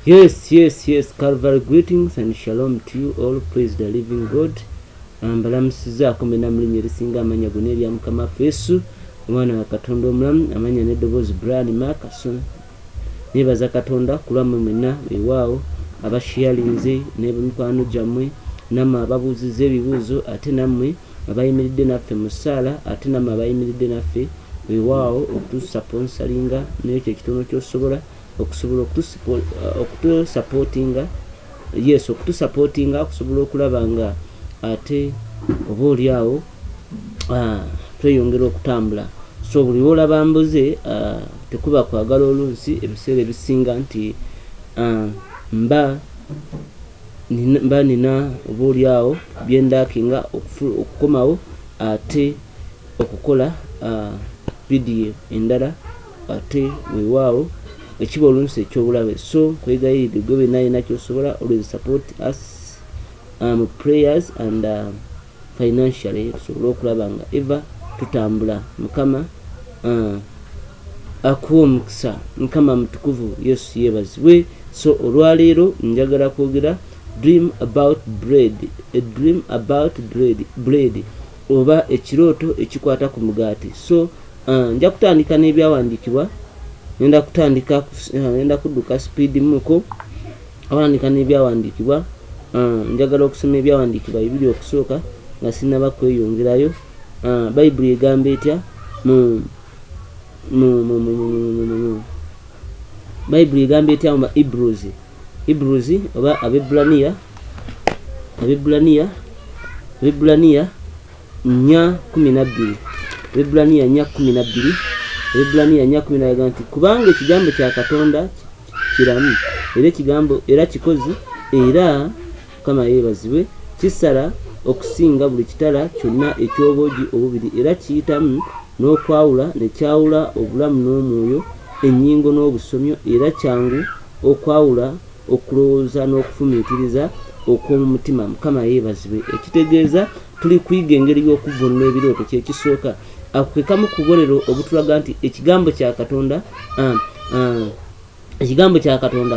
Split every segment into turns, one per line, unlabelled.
Yes, Calvary greetings and shalom to you all. Praise the living God. Balamusizaako mena mulimu erisinga amanya gonna erya Mukama Yesu omwana wa Katonda omulamu amanya n'eddoboozi Brian Makason. Nebaza Katonda kulwammwe mwenna ewaawo abasharinze n'emikwano gyammwe nammwe ababuuziza ebibuuzo ate nammwe abayimiridde naffe mu ssaala ate nammwe abayimiridde naffe ewaawo okutusponsoringa n'ekyo ekitono ky'osobola okusobola okutusupportinga okusobola okulaba nga ate oba oliawo tweyongera okutambula. So buli olaba mbuze tekuba kwagala olunsi ebiseera ebisinga nti mba nina oba oliawo byendakinga okukomawo ate okukola video endala ate weewaawo ekiba olunsi ekyobulabe. So kwegayiridde gwe benna alina kyosobola always support us prayers and financially tusobole okulaba nga eva tutambula. Mukama akuwa omukisa, Mukama mutukuvu Yesu yeebazibwe. So olwaleero njagala kwogera dream about bread, a dream about bread oba ekirooto ekikwata ku mugaati. So nja kutandika n'ebyawandiikibwa, nenda kudduka speed muko awandika n'ebyawandiikibwa. Njagala okusoma ebyawandiikibwa bibiri okusooka nga sinaba kweyongerayo. Bayibuli egamba etya Bayibuli egamba etya mu Hebrews oba Abebbulaniya 4:12 Abebbulaniya 4:12 nti kubanga ekigambo kya Katonda kiramu era kikozi era Mukama yeebazibwe kisala okusinga buli kitala kyonna eky'obwogi obubiri era kiyitamu n'okwawula ne kyawula obulamu n'omwoyo ennyingo n'obusomyo era kyangu okwawula okulowooza n'okufumiitiriza okw'omu mutima. Mukama yeebazibwe. Ekitegeeza tuli kuyiga engeri y'okuvvuunula ebirooto kyekisooka. Ako kamu ku bubonero obutulaga nti ekigambo kya Katonda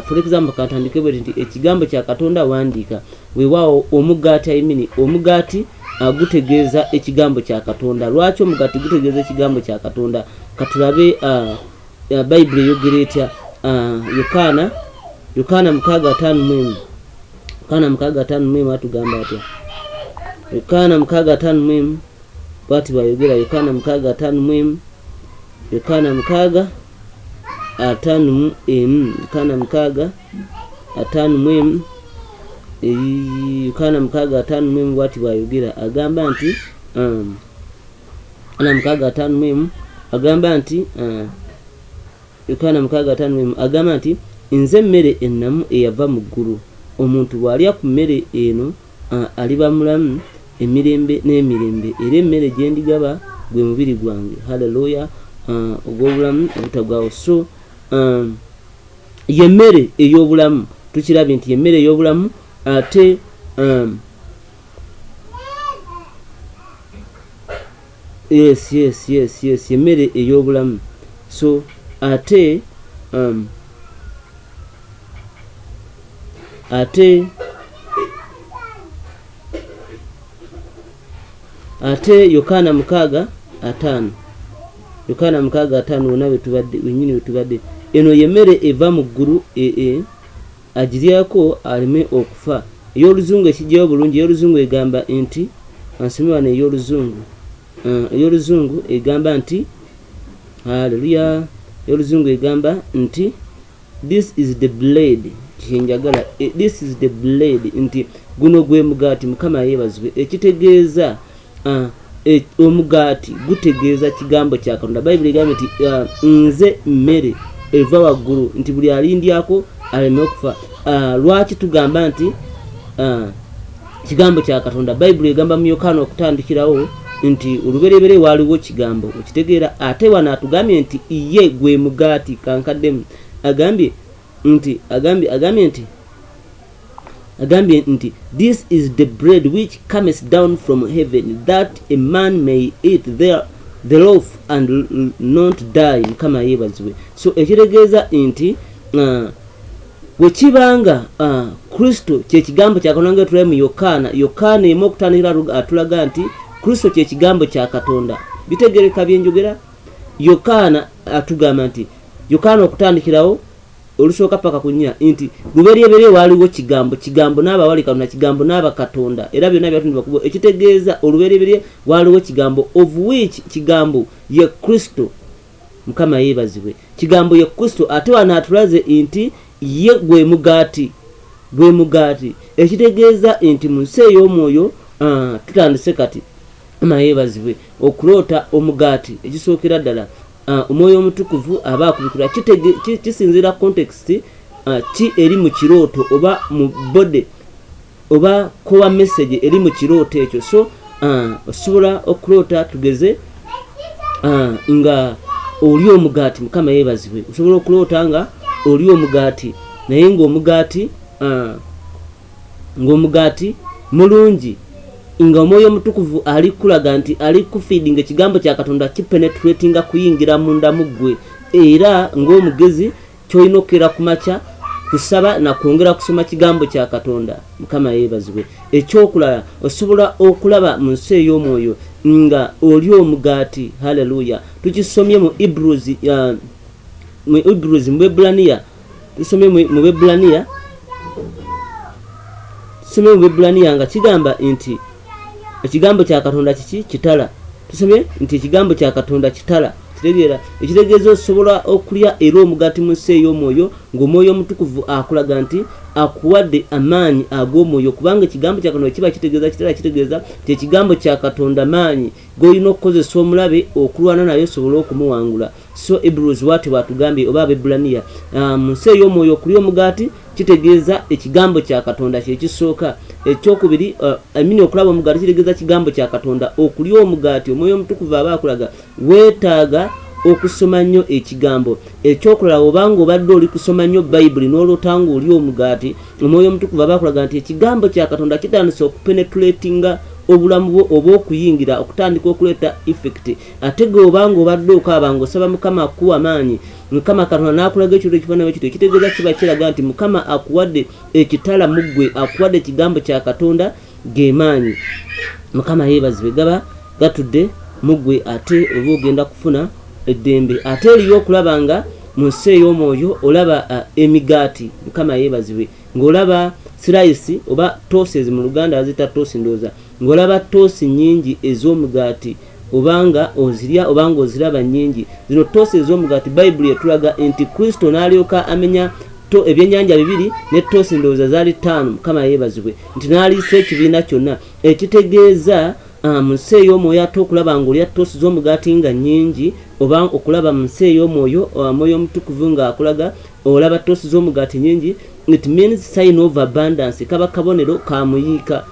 for example katandike bwe nti ekigambo kya Katonda wandiika weewaawo omugaati gutegeeza ekigambo kya Katonda. Lwaki omugaati gutegeeza ekigambo kya Katonda? Katulabe Bayibuli eyogera etya. Yokaana 6:5 atugamba atya? Yokaana 6:5 bwati bwayogera. Yokaana 6:5 Yokaana 6:5 bwati bwayogera. Agamba nti Yokaana 6:5 agamba nti nze mmere ennamu eyava mu ggulu. Omuntu bw'alya ku mmere eno aliba mulamu emirembe n'emirembe, era emmere gye ndigaba gwe mubiri gwange. Haleluya. Ogw'obulamu obutagwawo. So ye mmere ey'obulamu. Tukirabye nti ye mmere ey'obulamu ate yes ye mmere ey'obulamu. So ate Yokaana 6:5 wonna wenyini wetubadde eno ye mmere eva mu ggulu agiryako aleme okufa. Ey'oluzungu ekijjayo bulungi, ey'oluzungu egamba nti ansome wano ey'oluzungu egamba nti haleluya. Ey'oluzungu egamba nti this is the blade. Kyenjagala this is the blade nti guno gwe mugaati. Mukama yeebazibwe. Ekitegeeza omugaati gutegeeza kigambo kya Katonda. Bayibuli egamba nti nze mmere eva waggulu nti buli alindyako aleme okufa. Lwaki tugamba nti kigambo kya Katonda? Bayibuli egamba mu Yokaana okutandikirawo nti olubereberye waaliwo kigambo. Okitegeera ate wano atugambye nti ye gwe mugaati. Kankaddemu agambye nti this is the bread which comes down from heaven that a man may eat thereof and not die. Mukama yeebazibwe. So ekitegeeza nti wekibanga Kristo kye kigambo kya Katonda tulaye mu Yokaana emu okutandikira atulaga nti Kristo kye kigambo kya Katonda. Bitegereka byenjogera? Yokaana atugamba nti Yokaana okutandikirawo olusooka paka kunya nti lubereberye waliwo kigambo n'abawali Katonda, kigambo n'aba Katonda, era byonna byatundibwa kubo, ekitegeeza olubereberye waliwo kigambo, of which kigambo ye Kristo. Mukama yeebazibwe. Kigambo ye Kristo, ate wano atulaze nti ye gwe mugaati, ekitegeeza nti mu nsi ey'omwoyo tutandise kati Mukama yeebazibwe okuloota omugaati ekisookera ddala omwoyo omutukuvu aba akubikira kisinzira context ki eri mu kirooto oba mu bode oba kowa message eri mu kirooto ekyo. So osobola okuloota tugeze nga oli omugaati. Mukama yeebazibwe. Osobola okuloota nga oli omugaati naye ng'omugaati mulungi, nga omwoyo omutukuvu ali kulaga nti ali kufeeding ekigambo kya Katonda kipenetratinga kuyingira munda mu ggwe, era ng'omugezi kyolina okukeera ku makya kusaba na kwongera kusoma kigambo kya Katonda. Mukama yeebazibwe. Ekyokulala osobola okulaba mu nsi ey'omwoyo nga oli omugaati. Haleluya. Tukisomye mu Hebrews mu Bebrania. Tusomye mu Bebrania. Tusomye mu Bebrania nga kigamba nti ekigambo kya Katonda kiki kitala. Tusomye nti ekigambo kya Katonda kitala. Ekitegeeza osobola okulya era omugaati mu nsi ey'omwoyo ng'omwoyo omutukuvu akulaga nti akuwadde amaanyi ag'omwoyo, kubanga ekigambo kya Katonda kiba kitegeeza kitala, kitegeeza nti ekigambo kya Katonda maanyi g'olina okukozesa omulabe okulwana naye osobole okumuwangula. So Hebrews bwatugambye oba Abebbulaniya mu nsi ey'omwoyo okulya omugaati kitegeeza ekigambo kya Katonda kye kisooka. Ekyokubiri okulaba omugaati kitegeeza kigambo kya Katonda. Okulya omugaati omwoyo omutukuvu aba akulaga weetaaga okusoma nnyo ekigambo. Ekyokulala obanga obadde oli kusoma nnyo Bayibuli n'olotanga oli omugaati, omwoyo omutukuvu aba akulaga nti ekigambo kya Katonda kitandise okupenetratinga obulamu bwo oba okuyingira okutandika okuleeta effect. Ate ge obanga obadde okaaba ng'osaba Mukama akuwa maanyi, Mukama Katonda n'akulaga ekyo ekifaananyi ekyo, ekitegeeza kiba kiraga nti Mukama akuwadde ekitala mu ggwe, akuwadde ekigambo kya Katonda ge maanyi. Mukama yeebazibwe. Gaba gatudde mu ggwe ate oba ogenda kufuna eddembe. Ate eriyo okulaba nga mu nsi ey'omwoyo olaba emigaati. Mukama yeebazibwe. Ng'olaba slice oba tossez mu Luganda azita tosi ndooza, ng'olaba tosi nnyingi ez'omugaati obanga ozirya obanga oziraba nnyingi. Zino tosi ez'omugaati Bayibuli etulaga nti Kristo n'alyoka amenya ebyennyanja 2 ne tosi ndooza zaali 5. Mukama yeebazibwe nti n'aliisa ekibiina kyonna, ekitegeeza mu nsi ey'omwoyo ate okulaba ng'olya tosi z'omugaati nga nnyingi oba okulaba mu nsi ey'omwoyo omwoyo omutukuvu ng'akulaga olaba tosi z'omugaati nnyingi, it means sign of abundance. Kaba kabonero ka muyiika,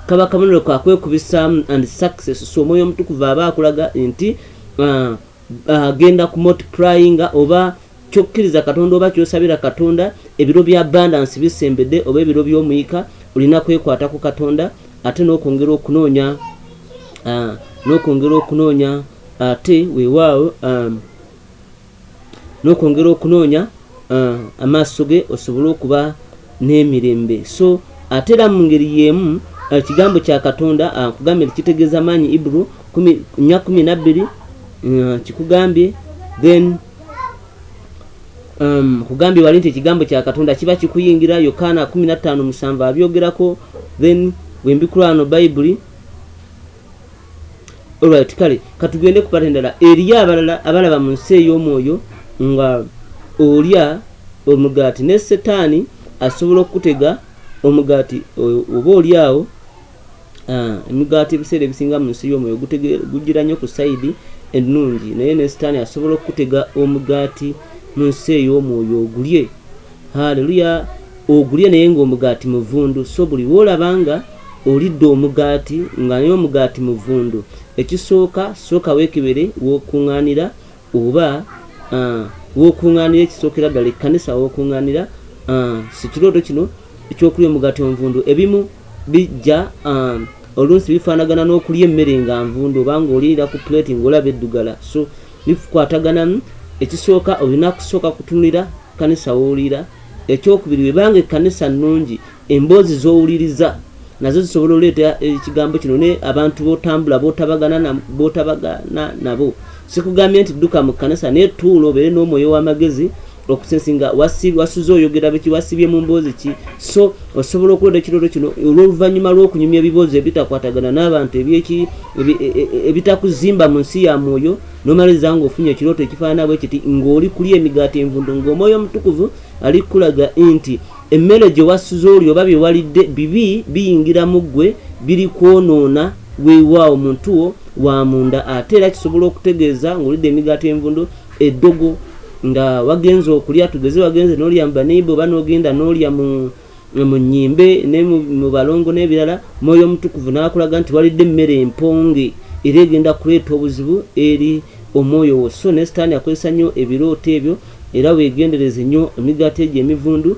kaba kabonero ka kwekubisaamu and success. So omwoyo omutukuvu aba akulaga nti agenda ku multiplying oba kyokkiriza Katonda oba kyosabira Katonda. Ebiro bya abundance bisembedde oba ebiro by'omuyiika olina kwekwata ku Katonda ate n'okwongera okunoonya ate weewaawo n'okwongera okunoonya amaaso ge osobole okuba n'emirembe. So ate era mu ngeri y'emu ekigambo kya Katonda kugambye kitegeeza maanyi. Hebrew 4:12 kikugambye, then kugambye wali nti ekigambo kya Katonda kiba kikuyingira. Yokaana 15:7 abyogerako. Then wembikulano Bayibuli. Alright, kale katugende kupata endala. Eriyo abalala abalaba mu nsi ey'omwoyo nga olya omugaati ne Setaani asobola okutega omugaati oba olyawo emigaati ebiseera ebisinga mu nsi y'omwoyo gugira nnyo ku sayidi ennungi, naye ne Setaani asobola okutega omugaati mu nsi ey'omwoyo ogulye. Haleluya. Ogulye naye ng'omugaati muvundu. So buli woolaba nga olidde omugaati nga naye omugaati muvundu, ekisooka sooka weekebere w'okuŋŋaanira oba w'okuŋŋaanira ekisookera ddala ekkanisa w'okuŋŋaanira si kirooto kino ekyokulya omugaati omuvundu. Ebimu bijja oluusi bifaanagana n'okulya emmere nga nvundu oba ng'olirira ku plate ng'olaba eddugala. So bikwataganamu. Ekisooka olina kusooka kutunulira kkanisa w'oliira ekyokubiri webanga ekkanisa nnungi emboozi z'owuliriza nazo zisobola oleeta ekigambo kino ne abantu botambula botabagana nabo. Sikugambye nti dduka mu kkanisa naye tuula obeere n'omwoyo w'amagezi okusensinga wasuze oyogera biki wasibye mu mboozi ki. So osobola okuloda ekirooto kino olw'oluvannyuma lw'okunyumya ebiboozi ebitakwatagana n'abantu ebitakuzimba mu nsi ya mwoyo n'omaliriza ng'ofunye ekirooto ekifaanana bwe kiti ng'oli kulya emigaati envundu ng'omwoyo omutukuvu ali kulaga nti emmere gye wasuze oli oba bye walidde bibi biyingira mu ggwe biri kwonoona weewaawo omuntu wo wa munda. Ate era kisobola okutegeeza ng'olidde emigaati envundu eddogo nga wagenze okulya tugeze wagenze n'olya mu baneiba oba n'ogenda n'olya mu nnyimbe ne mu balongo n'ebirala mwoyo omutukuvu n'akulaga nti walidde emmere emponge era egenda kuleeta obuzibu eri omwoyo wo. So ne sitaani akozesa nnyo ebirooto ebyo era weegendereze nnyo emigaati egyo emivundu.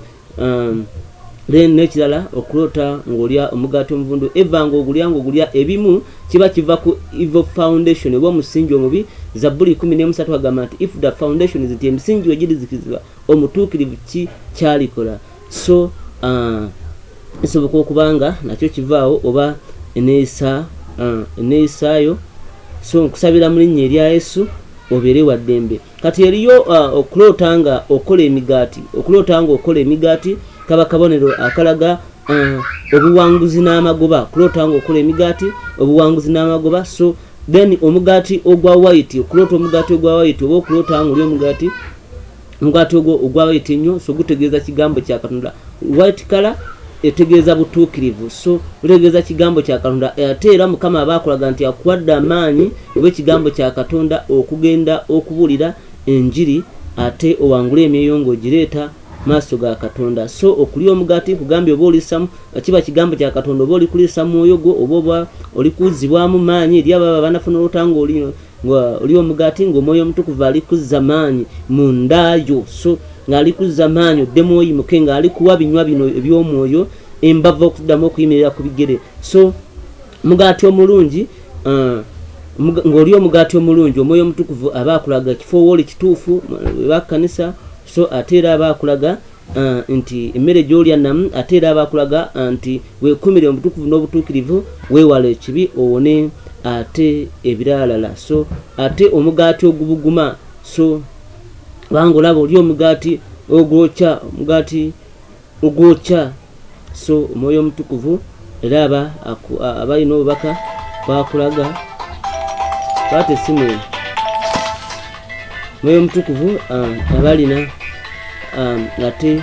Then nekirala okuloota ng'olya omugaati omuvundu eva ng'ogulya ebimu kiba kiva ku evil foundation oba omusingi omubi. Zabbuli 13 agamba nti if the foundation is nti emisingi wegirizikizibwa omutuukirivu ki kyalikola. So esoboka okubanga nakyo kivaawo oba eneeyisaayo. So nkusabira mu linnya erya Yesu obeere wa ddembe. Kati eriyo okuloota nga okola emigaati kaba kabonero akalaga obuwanguzi n'amagoba. Okuloota nga okola emigaati obuwanguzi n'amagoba. So then omugaati ogwa white, okuloota omugaati ogwa white oba okuloota nga oli omugaati ogwa white ennyo, so gutegeeza kigambo kya Katonda. White color etegeeza butuukirivu. So utegeeza kigambo kya Katonda. Ate era Mukama abaakulaga nti akuwadde amaanyi oba ekigambo kya Katonda okugenda okubuulira enjiri ate owangula emyoyo ng'ogireeta maaso ga Katonda. So okulya omugaati kugambye oba olisamu kiba kigambo kya Katonda oba oli kulisa mwoyo gwo oba oli kuzibwamu maanyi eri ababa banafuna olutanga oli omugaati ng'omwoyo omutukuvu ali kuzza maanyi mu ndaayo. So ng'ali kuzza maanyi oddemu oyimuke ng'ali kuwa binywa bino eby'omwoyo embava okuddamu okuyimirira ku bigere. So omugaati omulungi ng'oli omugaati omulungi omwoyo omutukuvu aba akulaga kifo wooli kituufu bakkanisa. So ate era aba akulaga nti emmere gy'olya namu. Ate era aba akulaga nti weekumire omutukuvu n'obutuukirivu weewala ekibi owone ate ebiralala. So ate omugaati ogubuguma. So banga olaba oli omugaati ogwokya. So omwoyo omutukuvu era abalina obubaka bwakulaga bate simu omwoyo omutukuvu abalina ate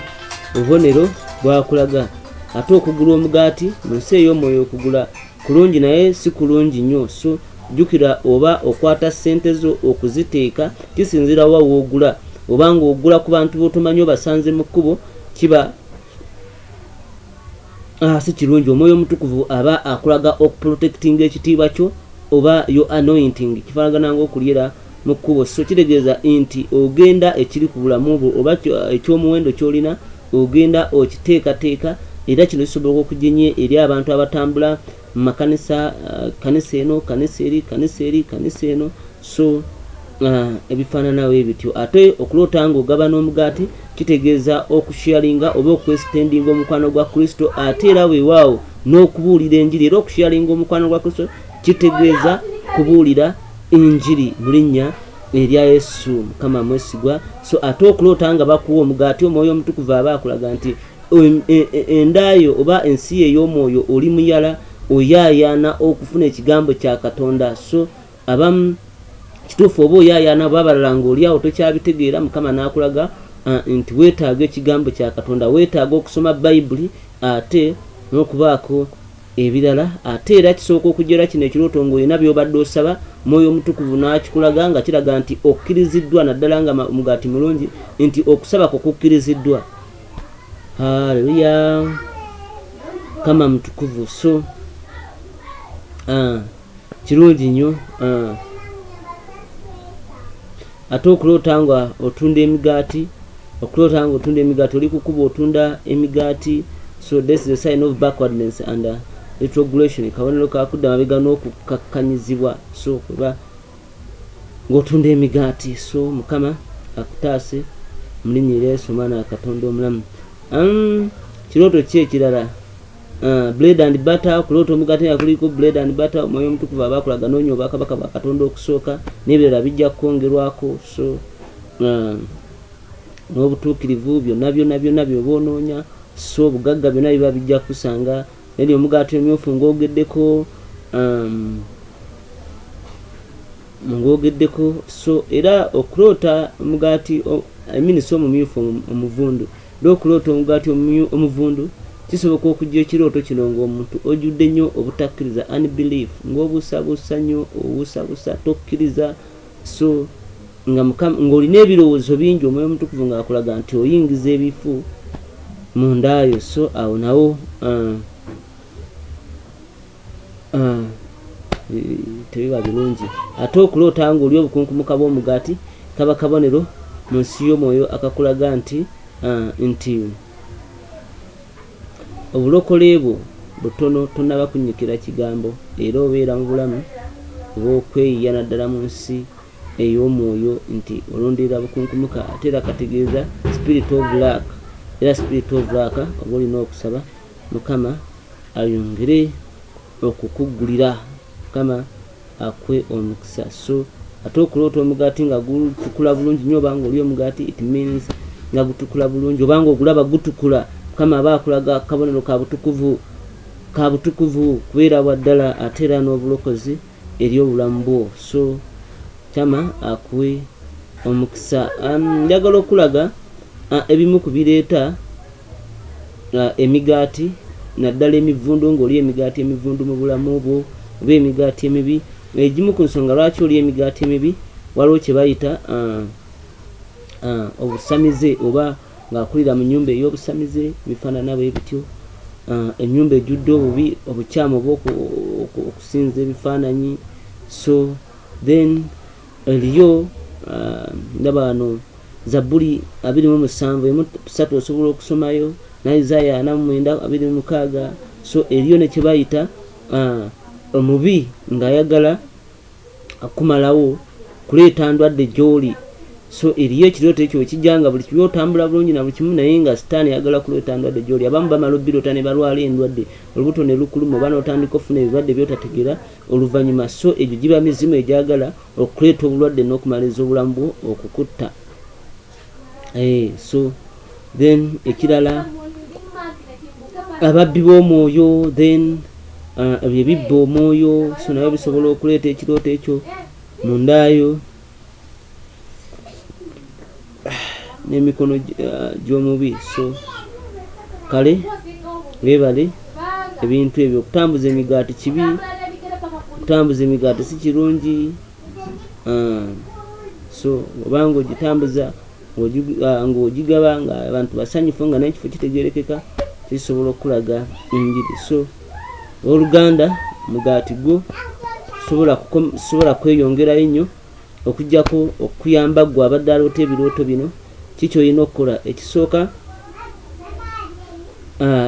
obubonero bwakulaga. Ate okugula omugaati mu nsi ey'omwoyo okugula kulungi naye si kulungi nnyo. So jjukira oba okwata ssente zo okuziteeka kisinzira wa woogula. Obanga ogula ku bantu b'otomanyi obasanze mu kkubo kiba si kirungi. Omwoyo omutukuvu aba akulaga okuprotectinga ekitiibwa kyo oba yo anointing kifaanagana ng'okulyera mu kkubo. So kitegeeza nti ogenda ekiri ku bulamu bwo oba ekyomuwendo ky'olina ogenda okiteekateeka. Era kino kisobola okujenye eri abantu abatambula mu makanisa, kanisa eno kanisa eno. So ebifaananawo ebityo. Ate okuloota nga ogaba n'omugaati kitegeeza okusharinga oba okwesitendinga omukwano gwa Kristo. Ate era weewaawo n'okubuulira enjiri. Era okusharinga omukwano gwa Kristo kitegeeza kubuulira enjiri mu linnya erya Yesu Mukama mwesigwa. So ate okuloota nga bakuwa omugaati omwoyo omutukuvu aba akulaga nti endaayo oba ensi ey'omwoyo oli muyala oyaayaana okufuna ekigambo kya Katonda. So abamu kituufu oba oyaayaana oba abalala ng'olyawo tokyabitegeera Mukama n'akulaga nti weetaaga ekigambo kya Katonda, weetaaga okusoma Bayibuli ate n'okubaako ebirala. Ate era kisooka okujjera kino ekirooto ng'olina by'obadde osaba mwoyo omutukuvu n'akikulaga nga kiraga nti okkiriziddwa naddala nga omugaati mulungi nti okusaba kwo kukkiriziddwa. Haleluya kama mutukuvu. So kirungi nnyo. Ate okuloota nga otunda emigaati oli kukuba otunda emigaati. So this is a sign of backwardness and retrogression. Kabonero kakudda mabega n'okukakkanyizibwa. So kuba ng'otunda emigaati. So Mukama akutaase mu linnya erya Yesu Omwana wa Katonda omulamu. kirooto ki ekirala? Bread and butter, kulooto omugaati nga kuliko bread and butter, omwoyo omutukuvu abakulaga noonya obwakabaka bwa Katonda okusooka n'ebirala bijja kwongerwako. So n'obutuukirivu byonna byoba onoonya, so obugagga byonna biba bijja kusanga. Neri omugaati omumyufu ng'ogeddeko, so era okuloota omugaati so omumyufu omuvundu, okuloota omugaati omuvundu kisoboka okujja ekirooto kino ng'omuntu ojjudde nnyo obutakkiriza, unbelief, ng'obuusabuusa nnyo, obuusabuusa tokkiriza, so ng'olina ebirowoozo bingi, omwoyo omutukuvu ng'akulaga nti oyingiza ebifu mundaayo. So awo nawo tebiba birungi. Ate okuloota ng'oli obukunkumuka bw'omugaati kaba kabonero mu nsi y'omwoyo akakulaga nti obulokole bwo butono, tonnaba kunnyikira kigambo, era obeera mu bulamu obw'okweyiya naddala mu nsi ey'omwoyo nti olonderera bukunkumuka. Ate era kategeeza spirit of lack, era spirit of lack oba olina okusaba Mukama ayongere okukuggulira, Mukama akwe omukisa. So ate okuloota omugaati nga gutukula bulungi nnyo, obanga oli omugaati it means nga gutukula bulungi, obanga ogulaba gutukula, Mukama aba akulaga kabonero ka butukuvu kubeera bwa ddala, ate era n'obulokozi eri obulamu bwo. So Mukama akuwe omukisa. Njagala okulaga ebimu ku bireeta emigaati naddala emivundu, ng'oli emigaati emivundu mu bulamu bwo oba emigaati emibi. Egimu ku nsonga lwaki oli emigaati emibi, waliwo kye bayita obusamize, oba ng'akulira mu nnyumba ey'obusamize, bifaanana bwe bityo. Ennyumba ejjudde obubi, obukyamu oba okusinza ebifaananyi. So then eriyo ndaba wano Zabbuli 27:3 osobola okusomayo, na Isaiah 49:26. So eriyo ne kye bayita omubi ng'ayagala kumalawo kuleeta ndwadde gy'oli. So eriyo ekirooto ekyo ekijjanga buli kibi otambula bulungi na buli kimu, naye nga sitaani ayagala kuleeta ndwadde gy'oli. Abamu bamala obbiroota ne balwala endwadde, olubuto ne lukuluma, oba n'otandika ofuna ebirwadde by'otategeera oluvannyuma. So egyo giba mizimu egyagala okuleeta obulwadde n'okumaliriza obulamu bwo okukutta. So then ekirala ababbi b'omwoyo, then ebibba omwoyo, so nabyo bisobola okuleeta ekirooto ekyo mundaayo. N'emikono gy'omubi. So kale weebale ebintu ebyo. Okutambuza emigaati kibi, okutambuza emigaati si kirungi. So obanga ogitambuza ng'ogigaba nga abantu basanyufu nga n'ekifo kitegeerekeka, kisobola okulaga enjiri. So oluganda mugaati gwo sobola kweyongerayo nnyo okujjako okuyamba gwe abadde aloota ebirooto bino. Kiki olina okukola? Ekisooka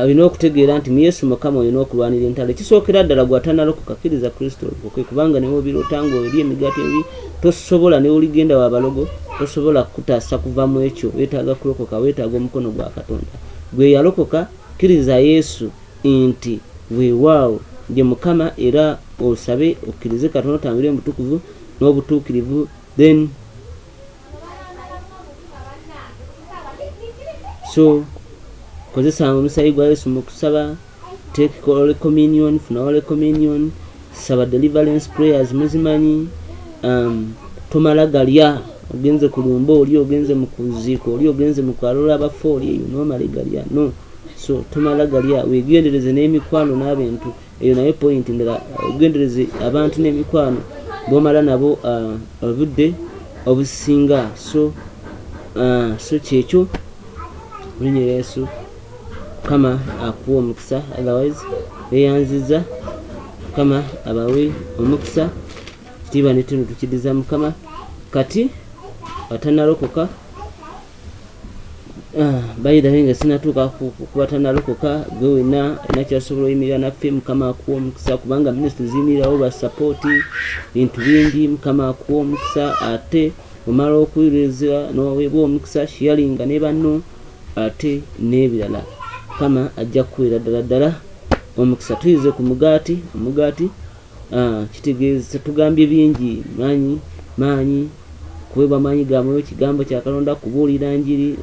olina okutegeera nti mu Yesu Mukama olina okulwanira entalo. Ekisookera ddala gwe atannalokoka kkiriza Kristo olokokwe, kubanga ne wobiroota ng'oli emigaati emibi tosobola, ne oligenda wabalogo tosobola kutaasa kuva mu ekyo. Weetaaga kulokoka, weetaaga omukono gwa Katonda. Gwe yalokoka kkiriza Yesu nti weewaawo ye Mukama, era osabe okkirize Katonda, otambire mu butukuvu n'obutuukirivu. Then so kozesanga omusaayi gwa Yesu mu kusaba, take Holy Communion, funa Holy Communion, saba deliverance prayers muzimanyi. Tomala galya, ogenze kulumba, oli ogenze mu kuziiko, oli ogenze mu kwalola abafu, oli eyo nomale galya, no. So tomala galya, weegendereze n'emikwano n'abantu. Eyo nayo point ndala, ogendereze abantu n'emikwano b'omala nabo obudde obusinga. So kyekyo mulinnya Yesu, Mukama akuwa omukisa. Otherwise beeyanziza, Mukama abawe omukisa. Kitiibwa n'ettendo tukiddiza Mukama. Kati batannalokoka, bayirabe nga sinatuuka kuba tannalokoka, gwe wenna alina kyasobola oyimirira naffe, Mukama akuwa omukisa, kubanga minisitule ziyimirirawo basapooti bintu bingi. Mukama akuwa omukisa. Ate omala okuwuliriza n'oweebwa omukisa, sharinga ne banno ate n'ebirala kama ajja kuweera ddala omukisa. Tuyize ku mugaati. Omugaati kitegeeza tugambye bingi, maanyi kuweebwa maanyi ga mwoyo, kigambo kya Katonda, kubuulira njiri,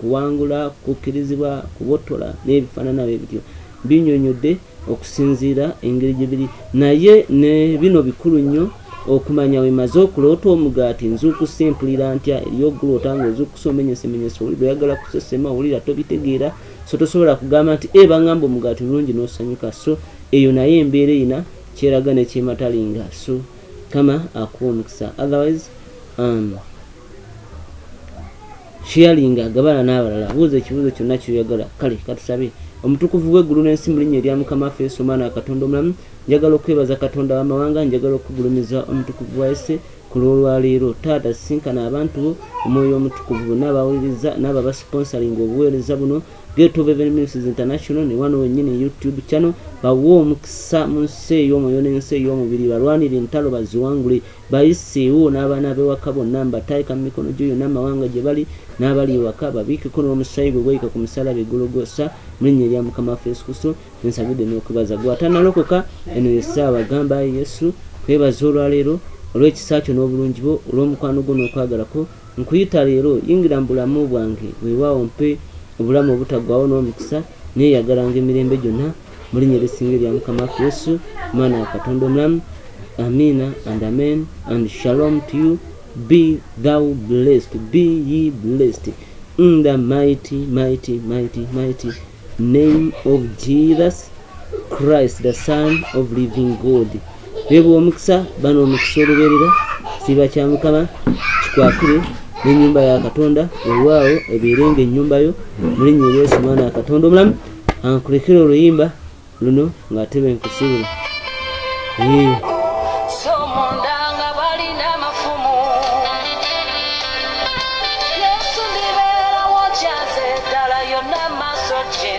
kuwangula, kukkirizibwa, kubotola n'ebifaanana bityo. Binyonyodde okusinziira engeri gye biri, naye ne bino bikulu nnyo okumanya wemaze okuloota omugaati nzuukusa empulira ntya eriyo oguloota nga ozuukusa omenyesemenyesa olira oyagala kusesema olira tobitegeera, so tosobola kugamba nti bangamba omugaati mulungi n'osanyuka. So eyo naye embeera erina kyeraga ne kyematalinga. So kama akuwa omukisa. Otherwise sharing agabana n'abalala, buuza ekibuuzo kyonna kyoyagala. Kale katusabe. Omutukuvu w'eggulu n'ensi mu linnya erya Mukama waffe Yesu Omwana wa Katonda omulamu, njagala okwebaza Katonda w'amawanga, njagala okugulumiza omutukuvu wa Yesu ku lw'olwaleero. Taata sisinkana abantu bo omwoyo omutukuvu n'abawuliriza n'ababasponsoringa obuweereza buno Gate of Heaven Ministries International ne wano wennyini YouTube channel, bawo omukisa mu nsi ey'omwoyo n'ensi ey'omubiri, balwanira entalo baziwangule, bayiseewo n'abaana b'ewaka bonna mbataayika mu mikono gyo yonna amawanga gye bali n'abali ewaka, babiikeko n'omusaayi gwe gwayika ku musaalaba Gologoosa mu linnya erya Mukama waffe Yesu Kristo nsabidde n'okwebaza. Gwe atannalokoka eno y'essaawa gamba Yesu kwebaza olwaleero olw'ekisa kyo n'obulungi bwo, olw'omukwano gwo n'okwagala kwo. Nkuyita leero yingira mu bulamu bwange, weewaawo mpe obulamu obutaggwaawo n'omukisa, neeyagalanga emirembe gyonna mu linnya erisinga erya Mukama waffe Yesu Omwana wa Katonda omulamu. Amina and amen and shalom to you. Be thou blessed, be ye blessed in the mighty name of Jesus Christ, the Son of living God. Bebo omukisa bano omukisa olubeerera siba kya Mukama kikwakire n'ennyumba ya Katonda olwawo ebeerenga ennyumba yo mu linnya erya Yesu Omwana wa Katonda omulamu. Ankulekera oluyimba luno ng'atebe nkusibula.
Yesu ndibeera wokyaze ddala yonna maaso gye